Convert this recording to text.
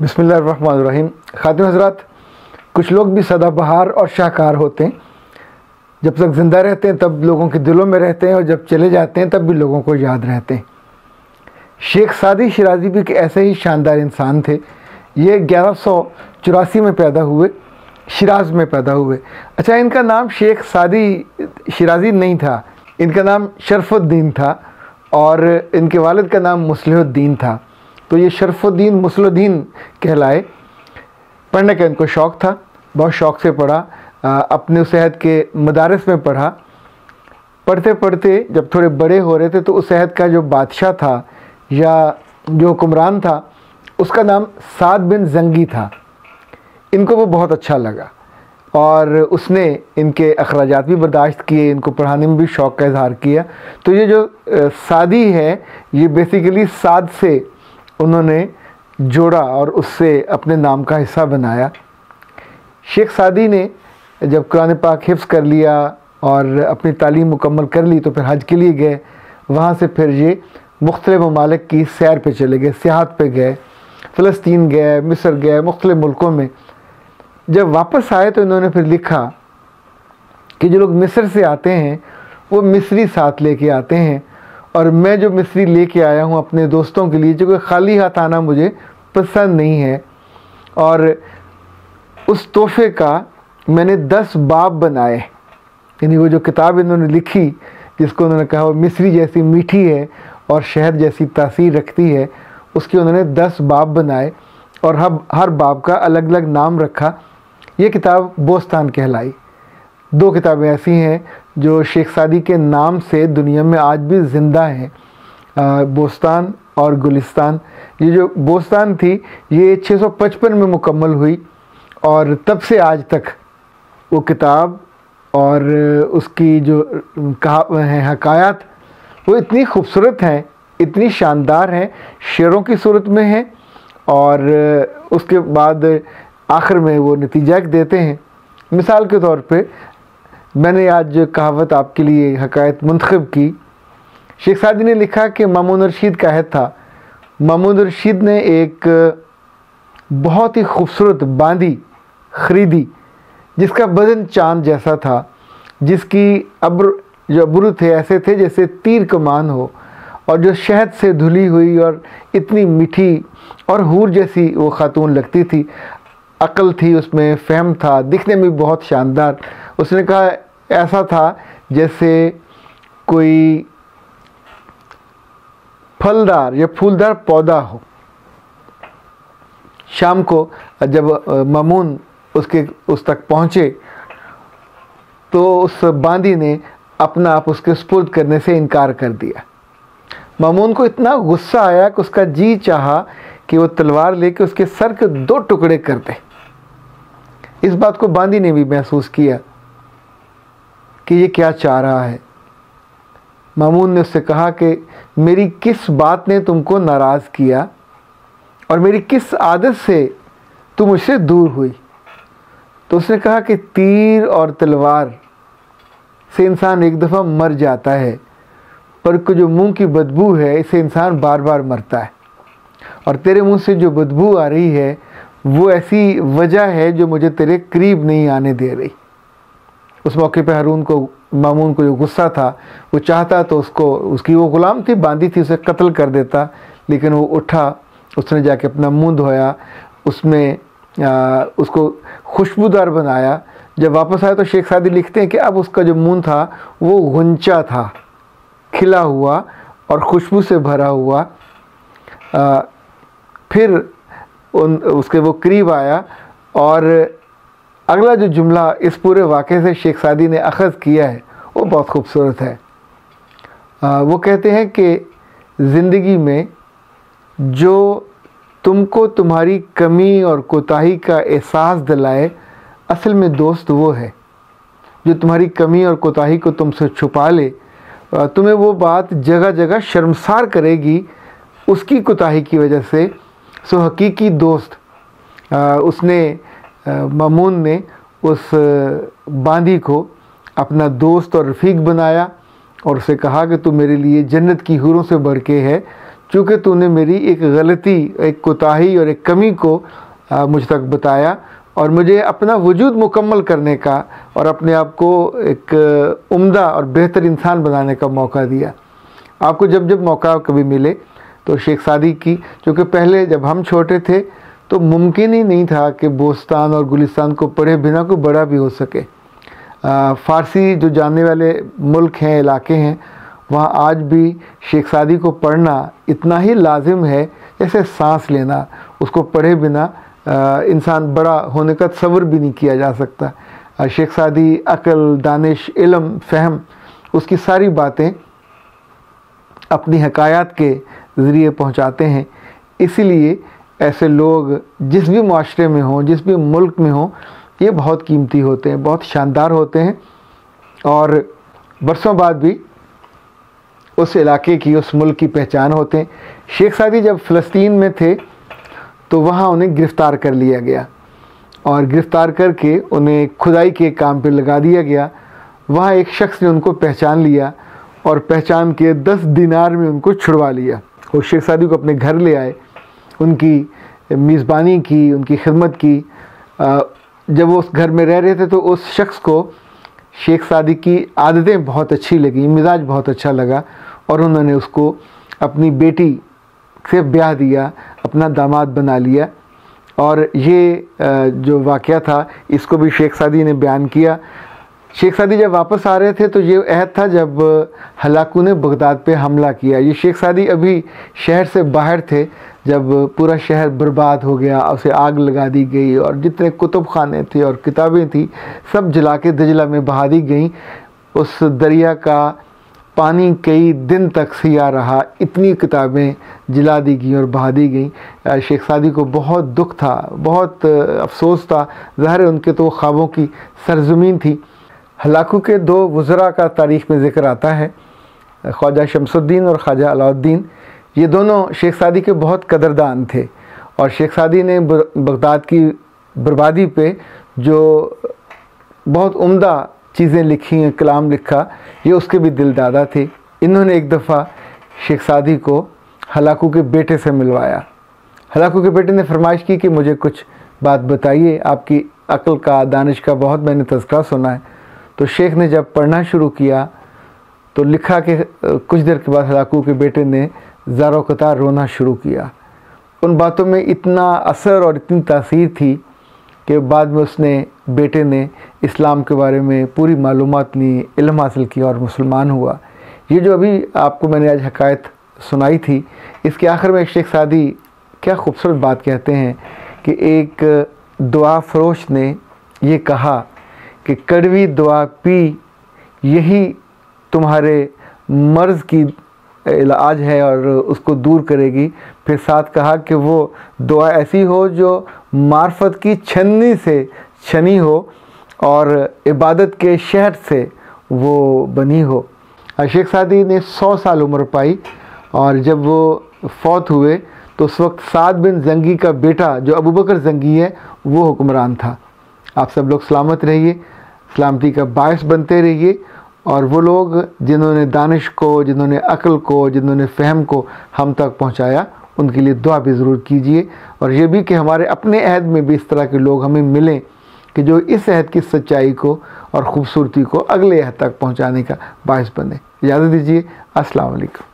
बिस्मिल्लाहिर्रहमानिर्रहीम। खातिन हज़रात, कुछ लोग भी सदाबहार और शाहकार होते हैं। जब तक ज़िंदा रहते हैं तब लोगों के दिलों में रहते हैं और जब चले जाते हैं तब भी लोगों को याद रहते हैं। शेख सादी शिराज़ी भी एक ऐसे ही शानदार इंसान थे। ये 1184 में पैदा हुए, शिराज़ में पैदा हुए। अच्छा, इनका नाम शेख सादी शिराज़ी नहीं था, इनका नाम शरफ़ुद्दीन था और इनके वालिद का नाम मुस्लिहुद्दीन था। तो ये शरफ़ुद्दीन मुस्लिहुद्दीन कहलाए। पढ़ने का इनको शौक़ था, बहुत शौक़ से पढ़ा। अपने उस अहद के मदारस में पढ़ा। पढ़ते पढ़ते जब थोड़े बड़े हो रहे थे तो उस अहद का जो बादशाह था या जो हुक्मरान था उसका नाम साद बिन ज़ंगी था। इनको वो बहुत अच्छा लगा और उसने इनके अखराजात भी बर्दाश्त किए, इनको पढ़ाने में भी शौक़ का इजहार किया। तो ये जो सादी है ये बेसिकली साद से उन्होंने जोड़ा और उससे अपने नाम का हिस्सा बनाया। शेख सादी ने जब कुरान पाक हिफ्ज़ कर लिया और अपनी तालीम मुकम्मल कर ली तो फिर हज के लिए गए। वहाँ से फिर ये मुख्तलिफ़ ममालिक की सैर पे चले गए, सियाहत पे गए, फ़लस्तीन गए, मिस्र गए, मुख्तलिफ़ मुल्कों में। जब वापस आए तो इन्होंने फिर लिखा कि जो लोग मिस्र से आते हैं वो मिस्री साथ लेके आते हैं और मैं जो मिस्री लेके आया हूँ अपने दोस्तों के लिए, जो कि खाली हाथ आना मुझे पसंद नहीं है। और उस तोहफ़े का मैंने 10 बाब बनाए, यानी वो जो किताब इन्होंने लिखी जिसको उन्होंने कहा वो मिस्री जैसी मीठी है और शहद जैसी तासीर रखती है, उसके उन्होंने 10 बाब बनाए और हर बाब का अलग अलग नाम रखा। ये किताब बोस्तान कहलाई। 2 किताबें ऐसी हैं जो शेख सादी के नाम से दुनिया में आज भी ज़िंदा हैं, बोस्तान और गुलिस्तान। ये जो बोस्तान थी ये 655 में मुकम्मल हुई और तब से आज तक वो किताब और उसकी जो हकायात वो इतनी खूबसूरत हैं, इतनी शानदार हैं, शेरों की सूरत में हैं और उसके बाद आखिर में वो नतीजा देते हैं। मिसाल के तौर पे मैंने आज कहावत आपके लिए हकायत मुंतखब की। शेख सादी ने लिखा कि मामून रशीद का अहद था। मामून रशीद ने एक बहुत ही खूबसूरत बांदी ख़रीदी जिसका बदन चांद जैसा था, जिसकी जो अब्रू थे ऐसे थे जैसे तीर कमान हो और जो शहद से धुली हुई और इतनी मीठी और हूर जैसी वो खातून लगती थी। अक्ल थी उसमें, फ़हम था, दिखने में बहुत शानदार। उसने कहा ऐसा था जैसे कोई फलदार या फूलदार पौधा हो। शाम को जब मामून उस तक पहुँचे तो उस बांदी ने अपना आप उसके सुपुर्द करने से इनकार कर दिया। मामून को इतना गुस्सा आया कि उसका जी चाहा कि वो तलवार लेके उसके सर के 2 टुकड़े कर दे। इस बात को बांदी ने भी महसूस किया कि ये क्या चाह रहा है। मामून ने उससे कहा कि मेरी किस बात ने तुमको नाराज़ किया और मेरी किस आदत से तुम मुझसे दूर हुई। तो उसने कहा कि तीर और तलवार से इंसान एक दफ़ा मर जाता है, पर जो मुंह की बदबू है इससे इंसान बार बार मरता है और तेरे मुंह से जो बदबू आ रही है वो ऐसी वजह है जो मुझे तेरे करीब नहीं आने दे रही। उस मौके पे मामून को जो गुस्सा था वो चाहता तो उसकी वो ग़ुलाम थी, बांदी थी, उसे कत्ल कर देता, लेकिन वो उठा, उसने जाके अपना मुंह धोया, उसमें उसको खुशबूदार बनाया। जब वापस आया तो शेख सादी लिखते हैं कि अब उसका जो मुंह था वो गुंचा था, खिला हुआ और खुशबू से भरा हुआ। फिर उसके वो करीब आया और अगला जो जुमला इस पूरे वाक़े से शेख सादी ने अख़ज़ किया है वो बहुत खूबसूरत है। वो कहते हैं कि ज़िंदगी में जो तुमको तुम्हारी कमी और कोताही का एहसास दिलाए, असल में दोस्त वो है जो तुम्हारी कमी और कोताही को तुमसे छुपा ले। तुम्हें वो बात जगह जगह शर्मसार करेगी उसकी कोताही की वजह से। सो हकीकी दोस्त मामून ने उस बांदी को अपना दोस्त और रफ़ीक बनाया और उसे कहा कि तू मेरे लिए जन्नत की हूरों से बढ़ के है, चूँकि तूने मेरी एक गलती, एक कोताही और एक कमी को मुझ तक बताया और मुझे अपना वजूद मुकम्मल करने का और अपने आप को एक उम्दा और बेहतर इंसान बनाने का मौका दिया। आपको जब जब मौका कभी मिले तो शेख सादी की, क्योंकि पहले जब हम छोटे थे तो मुमकिन ही नहीं था कि बोस्तान और गुलिस्तान को पढ़े बिना कोई बड़ा भी हो सके। फ़ारसी जो जानने वाले मुल्क हैं, इलाके हैं, वहाँ आज भी शेख सादी को पढ़ना इतना ही लाजिम है जैसे सांस लेना। उसको पढ़े बिना इंसान बड़ा होने का तसव्वुर भी नहीं किया जा सकता। शेख सादी अक़ल, दानिश, इल्म, फ़हम, उसकी सारी बातें अपनी हकायात के ज़रिए पहुँचाते हैं। इसीलिए ऐसे लोग जिस भी माशरे में हों, जिस भी मुल्क में हों, ये बहुत कीमती होते हैं, बहुत शानदार होते हैं और बरसों बाद भी उस इलाके की, उस मुल्क की पहचान होते हैं। शेख सादी जब फ़लस्तीन में थे तो वहाँ उन्हें गिरफ़्तार कर लिया गया और गिरफ़्तार करके उन्हें खुदाई के काम पे लगा दिया गया। वहाँ एक शख्स ने उनको पहचान लिया और पहचान के 10 दिनार में उनको छुड़वा लिया। वो शेख सादी को अपने घर ले आए, उनकी मेज़बानी की, उनकी खिदमत की। जब वो उस घर में रह रहे थे तो उस शख्स को शेख सादी की आदतें बहुत अच्छी लगी, मिजाज बहुत अच्छा लगा और उन्होंने उसको अपनी बेटी से ब्याह दिया, अपना दामाद बना लिया। और ये जो वाक़या था इसको भी शेख सादी ने बयान किया। शेख सादी जब वापस आ रहे थे तो ये अहद था जब हलाकू ने बगदाद पे हमला किया। ये शेख सादी अभी शहर से बाहर थे जब पूरा शहर बर्बाद हो गया, उसे आग लगा दी गई और जितने कुतुब खाने थे और किताबें थी सब जला के दजला में बहा दी गई। उस दरिया का पानी कई दिन तक सिया रहा, इतनी किताबें जला दी गई और बहा दी गई। शेख सादी को बहुत दुख था, बहुत अफसोस था। ज़ाहिर है उनके तो ख्वाबों की सरज़मीन थी। हलाकू के 2 वज़रा का तारीख़ में ज़िक्र आता है, ख्वाजा शमसुद्दीन और ख्वाजा अलाउद्दीन। ये दोनों शेख सादी के बहुत कदरदान थे और शेख सादी ने बगदाद की बर्बादी पे जो बहुत उम्दा चीज़ें लिखी हैं, कलाम लिखा, ये उसके भी दिलदादा थे। इन्होंने एक दफ़ा शेख सादी को हलाकू के बेटे से मिलवाया। हलाकू के बेटे ने फरमाइश की कि मुझे कुछ बात बताइए, आपकी अक़ल का, दानिश का बहुत मैंने तज़किरा सुना है। तो शेख ने जब पढ़ना शुरू किया तो लिखा कि कुछ देर के बाद हलाकू के बेटे ने ज़ारो कतार रोना शुरू किया। उन बातों में इतना असर और इतनी तासीर थी कि बाद में उसने, बेटे ने इस्लाम के बारे में पूरी मालूमात ली, इल्म हासिल किया और मुसलमान हुआ। ये जो अभी आपको मैंने आज हकायत सुनाई थी, इसके आखिर में शेख सादी क्या खूबसूरत बात कहते हैं कि एक दुआ फरोश ने ये कहा कि कड़वी दुआ पी, यही तुम्हारे मर्ज़ की इलाज है और उसको दूर करेगी। फिर साथ कहा कि वो दुआ ऐसी हो जो मार्फत की छन्नी से छनी हो और इबादत के शहर से वो बनी हो। शेख सादी ने 100 साल उम्र पाई और जब वो फौत हुए तो उस वक्त साद बिन जंगी का बेटा जो अबू बकर जंगी है वो हुक्मरान था। आप सब लोग सलामत रहिए, सलामती का बायस बनते रहिए और वो लोग जिन्होंने दानिश को, जिन्होंने अक़ल को, जिन्होंने फ़हम को हम तक पहुँचाया, उनके लिए दुआ भी ज़रूर कीजिए। और ये भी कि हमारे अपने अहद में भी इस तरह के लोग हमें मिलें कि जो इस अहद की सच्चाई को और ख़ूबसूरती को अगले अहद तक पहुँचाने का बायस बने। इजाज़त दीजिए। अस्सलाम वालेकुम।